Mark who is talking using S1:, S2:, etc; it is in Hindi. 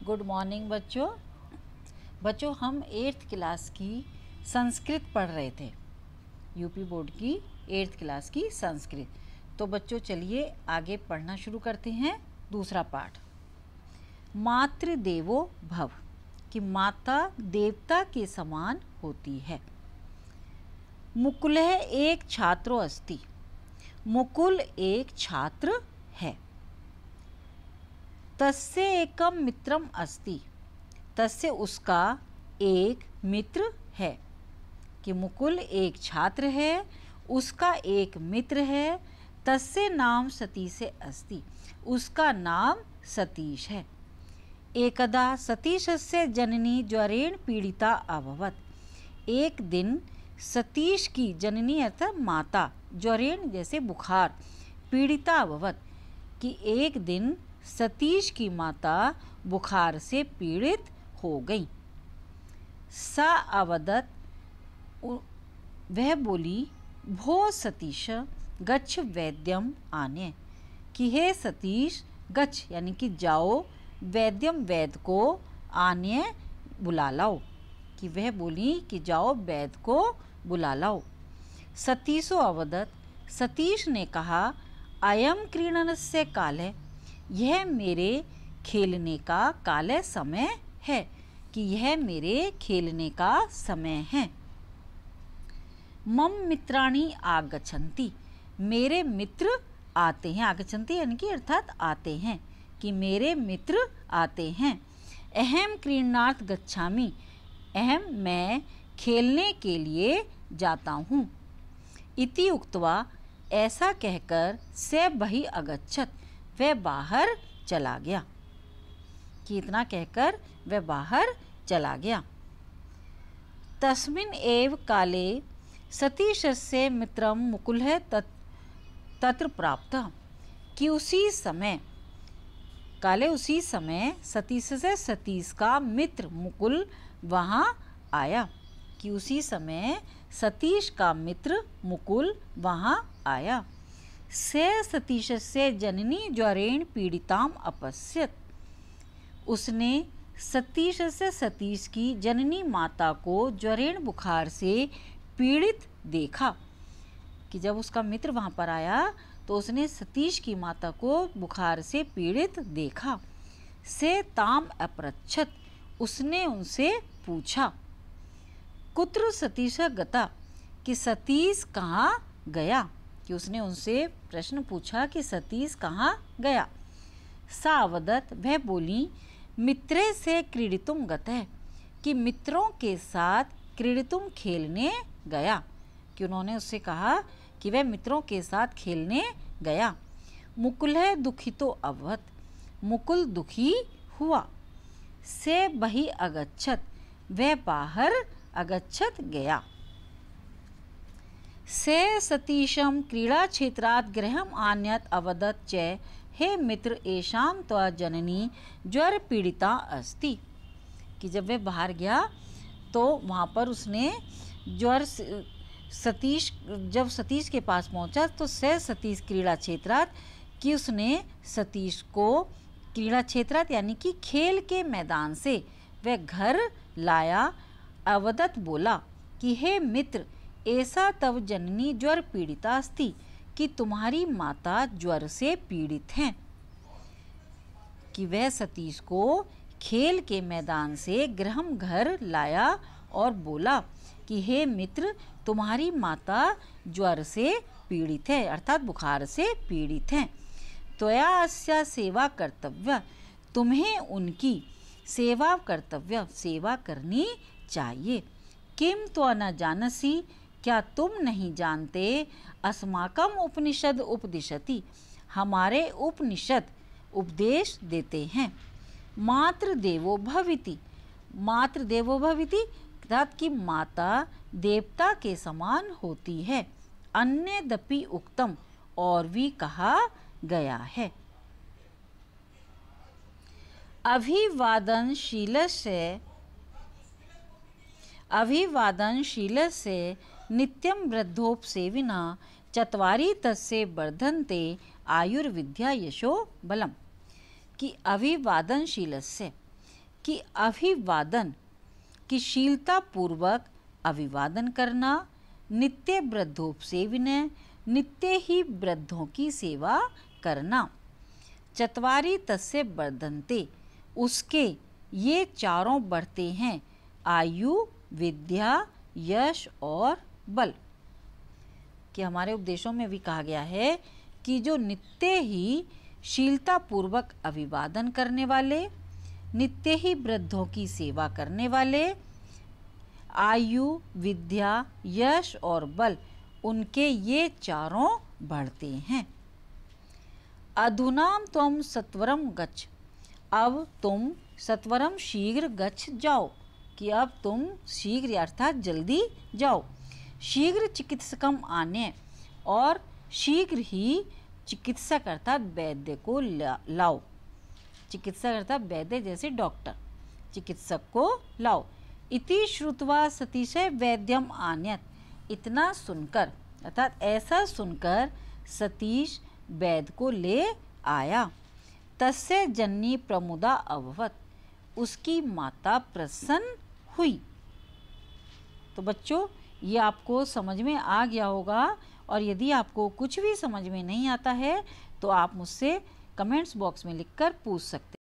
S1: गुड मॉर्निंग बच्चों। बच्चों हम 8th क्लास की संस्कृत पढ़ रहे थे, यूपी बोर्ड की 8th क्लास की संस्कृत। तो बच्चों चलिए आगे पढ़ना शुरू करते हैं। दूसरा पाठ, मातृदेवो भव, कि माता देवता के समान होती है। मुकुलः एक छात्रो अस्ति, मुकुल एक छात्र है। तस्य एकम मित्रम अस्ति, तस्य उसका एक मित्र है। कि मुकुल एक छात्र है, उसका एक मित्र है। तस्य नाम सतीश अस्ति, उसका नाम सतीश है। एकदा सतीशस्य जननी ज्वरेण पीड़िता अभवत्, एक दिन सतीश की जननी अर्थात माता, ज्वरेण जैसे बुखार, पीड़िता अभवत् कि एक दिन सतीश की माता बुखार से पीड़ित हो गई। सा अवदत्, वह बोली, भो सतीश गच्छ वैद्यम आने, कि हे सतीश गच्छ यानी कि जाओ, वैद्यम वैद्य को, आने बुला लाओ। कि वह बोली कि जाओ वैद्य को बुला लाओ। सतीशो अवदत्, सतीश ने कहा, अयम क्रीडनस्य कालः, यह मेरे खेलने का काल समय है, कि यह मेरे खेलने का समय है। मम मित्राणि आगच्छन्ति, मेरे मित्र आते हैं। आगच्छन्ति यानी कि अर्थात आते हैं, कि मेरे मित्र आते हैं। अहम क्रीडनार्थ गच्छामि, अहम मैं खेलने के लिए जाता हूँ। इति उक्त्वा ऐसा कहकर स बहि अगच्छत्, वह बाहर चला गया। कि इतना कहकर वह बाहर चला गया। तस्मिन् एव काले सतीशस्य मित्रं मुकुलः तत्र प्राप्तः, कि उसी समय काले उसी समय सतीश से सतीश का मित्र मुकुल वहाँ आया। कि उसी समय सतीश का मित्र मुकुल वहाँ आया। से सतीशस्य जननी ज्वरेण पीड़िताम अपश्यत्, उसने सतीश से सतीश की जननी माता को ज्वरेण बुखार से पीड़ित देखा। कि जब उसका मित्र वहाँ पर आया तो उसने सतीश की माता को बुखार से पीड़ित देखा। से ताम अपृच्छत्, उसने उनसे पूछा, कुत्र सतीश गता, कि सतीश कहाँ गया। कि उसने उनसे प्रश्न पूछा कि सतीश कहाँ गया। सा अवदत्, वह बोली, मित्रे से क्रीडितुम गतः, कि मित्रों के साथ क्रीडितुम खेलने गया। कि उन्होंने उससे कहा कि वह मित्रों के साथ खेलने गया। मुकुलः दुखितो अभवत्, मुकुल दुखी हुआ। से बहि अगच्छत्, वह बाहर अगच्छत् गया। से सतीशं क्रीड़ा क्षेत्रात् गृहम् आन्यत् अवदत् च, हे मित्र एषां त्वा जननी ज्वर पीड़िता अस्ति। कि जब वह बाहर गया तो वहाँ पर उसने ज्वर सतीश, जब सतीश के पास पहुँचा तो से सतीश क्रीड़ा क्षेत्रात्, कि उसने सतीश को क्रीड़ा क्षेत्रात् यानी कि खेल के मैदान से वह घर लाया। अवदत् बोला कि हे मित्र ऐसा तव जननी ज्वर पीड़िता अस्ति, कि तुम्हारी माता ज्वर से पीड़ित हैं। कि वह सतीश को खेल के मैदान से गृहम घर लाया और बोला कि हे मित्र तुम्हारी माता ज्वर से पीड़ित है, अर्थात बुखार से पीड़ित हैं। त्वया अस्या सेवा कर्तव्य, तुम्हें उनकी सेवा कर्तव्य, सेवा करनी चाहिए। किम त्वा न जानसि, क्या तुम नहीं जानते, अस्माकम उपनिषद उपदिशति, हमारे उपनिषद उपदेश देते हैं। मातृ देवो भविति, मातृ देवो भविति अर्थात कि माता देवता के समान होती है। अन्यदपि उक्तम, और भी कहा गया है। अभिवादनशीलस्य नित्यं वृद्धोपसेविना चत्वारि तस्य वर्धन्ते आयुर्विद्या यशो बलम। कि अभिवादनशीलस्य कि अभिवादन की शीलता पूर्वक अभिवादन करना, नित्य वृद्धोपसेविनय, नित्य ही वृद्धों की सेवा करना। चत्वारि तस्य वर्धन्ते, उसके ये चारों बढ़ते हैं, आयु, विद्या, यश और बल। कि हमारे उपदेशों में भी कहा गया है कि जो नित्य ही शीलता पूर्वक अभिवादन करने वाले, नित्य ही वृद्धों की सेवा करने वाले, आयु, विद्या, यश और बल, उनके ये चारों बढ़ते हैं। अधुनाम त्वम सत्वरम गच्छ, अब तुम सत्वरम शीघ्र गच्छ जाओ, कि अब तुम शीघ्र अर्थात जल्दी जाओ। शीघ्र चिकित्सकम आने, और शीघ्र ही चिकित्सक अर्थात वैद्य को लाओ। चिकित्सक अर्थात वैद्य जैसे डॉक्टर, चिकित्सक को लाओ। इति श्रुत्वा सतीशय वैद्यम आन्यत, इतना सुनकर अर्थात ऐसा सुनकर सतीश वैद्य को ले आया। तस्य जननी प्रमुदा अभवत, उसकी माता प्रसन्न हुई। तो बच्चों, ये आपको समझ में आ गया होगा, और यदि आपको कुछ भी समझ में नहीं आता है तो आप मुझसे कमेंट्स बॉक्स में लिखकर पूछ सकते हैं।